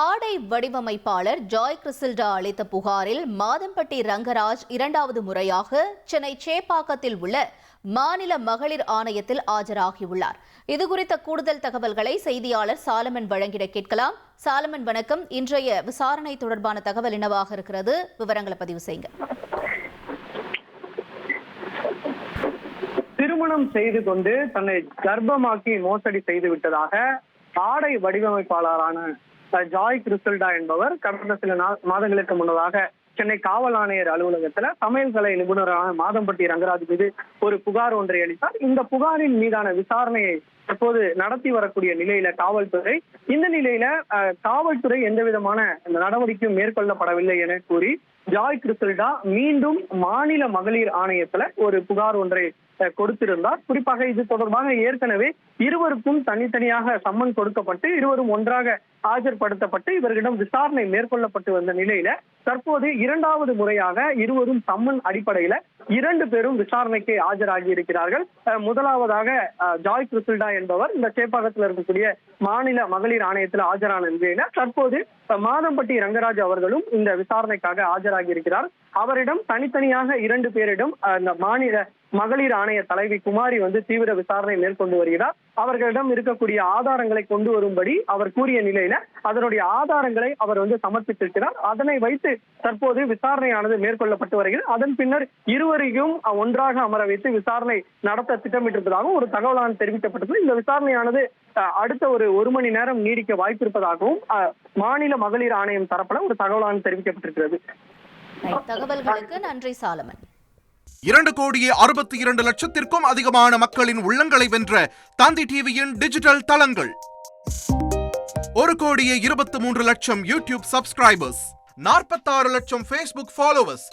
ஆடை வடிவமைப்பாளர் ஜாய் கிறிசல்டா அளித்த புகாரில் மாதம்பட்டி ரங்கராஜ் இரண்டாவது முறையாக சென்னை சேப்பாக்கத்தில் உள்ள மாநில மகளிர் ஆணையத்தில் ஆஜராகியுள்ளார். இதுகுறித்த கூடுதல் தகவல்களை செய்தியாளர் சாலமன் வழங்கிட கேட்கலாம். சாலமன் வணக்கம். இன்றைய விசாரணை தொடர்பான தகவல் என்னவாக இருக்கிறது? விவரங்களை பதிவு செய்யுங்க. திருமணம் செய்து கொண்டு தன்னை கர்ப்பமாக்கி மோசடி செய்து விட்டதாக ஆடை வடிவமைப்பாளரான ஜாய் கிறிசல்டா என்பவர் கடந்த சில மாதங்களுக்கு முன்னதாக சென்னை காவல் ஆணையர் அலுவலகத்துல சமையல் கலை நிபுணரான மாதம்பட்டி ரங்கராஜ் மீது ஒரு புகார் ஒன்றை அளித்தார். இந்த புகாரின் மீதான விசாரணையை தற்போது நடத்தி வரக்கூடிய நிலையில காவல்துறை இந்த நிலையில காவல்துறை எந்த விதமான நடவடிக்கையும் மேற்கொள்ளப்படவில்லை என கூறி ஜாய் கிறிசல்டா மீண்டும் மாநில மகளிர் ஆணையத்துல ஒரு புகார் ஒன்றை கொடுத்திருந்தார். குறிப்பாக இது தொடர்பாக ஏற்கனவே இருவருக்கும் தனித்தனியாக சம்மன் கொடுக்கப்பட்டு இருவரும் ஒன்றாக ஆஜர்படுத்தப்பட்டு இவர்களிடம் விசாரணை மேற்கொள்ளப்பட்டு வந்த நிலையில தற்போது இரண்டாவது முறையாக இருவரும் சம்மன் அடிப்படையில 2 பேரும் விசாரணைக்கு ஆஜராகி இருக்கிறார்கள். முதலாவதாக ஜாய் கிறிசல்டா என்பவர் இந்த சேப்பாக்கத்தில் இருக்கக்கூடிய மாநில மகளிர் ஆணையத்தில் ஆஜரான நிலையில தற்போது மாதம்பட்டி ரங்கராஜ் அவர்களும் இந்த விசாரணைக்காக ஆஜராகி இருக்கிறார். அவரிடம் தனித்தனியாக 2 பேரிடம் இந்த மாநில மகளிர் ஆணைய தலைவி குமாரி தீவிர விசாரணை மேற்கொண்டு வருகிறார். அவர்களிடம் இருக்கக்கூடிய ஆதாரங்களை கொண்டு வரும்படி அவர் கூறிய நிலையில அதனுடைய ஆதாரங்களை அவர் சமர்ப்பித்திருக்கிறார். அதனை வைத்து தற்போது விசாரணையானது மேற்கொள்ளப்பட்டு வருகிறது. அதன் பின்னர் இருவரையும் ஒன்றாக அமர வைத்து விசாரணை நடத்த திட்டமிட்டிருப்பதாகவும் ஒரு தகவலானது தெரிவிக்கப்பட்டது. இந்த விசாரணையானது அடுத்த ஒரு மணி நேரம் நீடிக்க வாய்ப்பிருப்பதாகவும் மாநில மகளிர் ஆணையம் தரப்புல ஒரு தகவலானது தெரிவிக்கப்பட்டிருக்கிறது. தகவல்களுக்கு நன்றி சாலமன். 2,62,00,000 அதிகமான மக்களின் உள்ளங்களை வென்ற தந்தி டிவியின் டிஜிட்டல் தளங்கள். 1,23,00,000 யூடியூப் சப்ஸ்கிரைபர்ஸ், 46 லட்சம் ஃபேஸ்புக் ஃபாலோவர்ஸ்,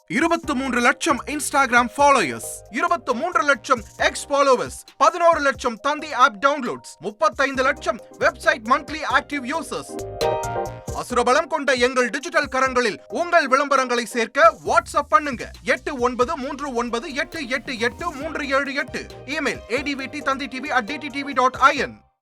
23 லட்சம் இன்ஸ்டாகிராம் ஃபாலோயர்ஸ், 23 லட்சம் எக்ஸ் ஃபாலோவர்ஸ், 11 லட்சம் தந்தி ஆப் டவுன்லோட்ஸ், 35 லட்சம் வெப்சைட் மந்த்லி ஆக்டிவ் யூசர்ஸ். அசுரபலம் கொண்ட எங்கள் டிஜிட்டல் கரங்களில் உங்கள் விளம்பரங்களை சேர்க்க வாட்ஸ்அப் பண்ணுங்க. 8939888378. Email advttanditv@dttv.in.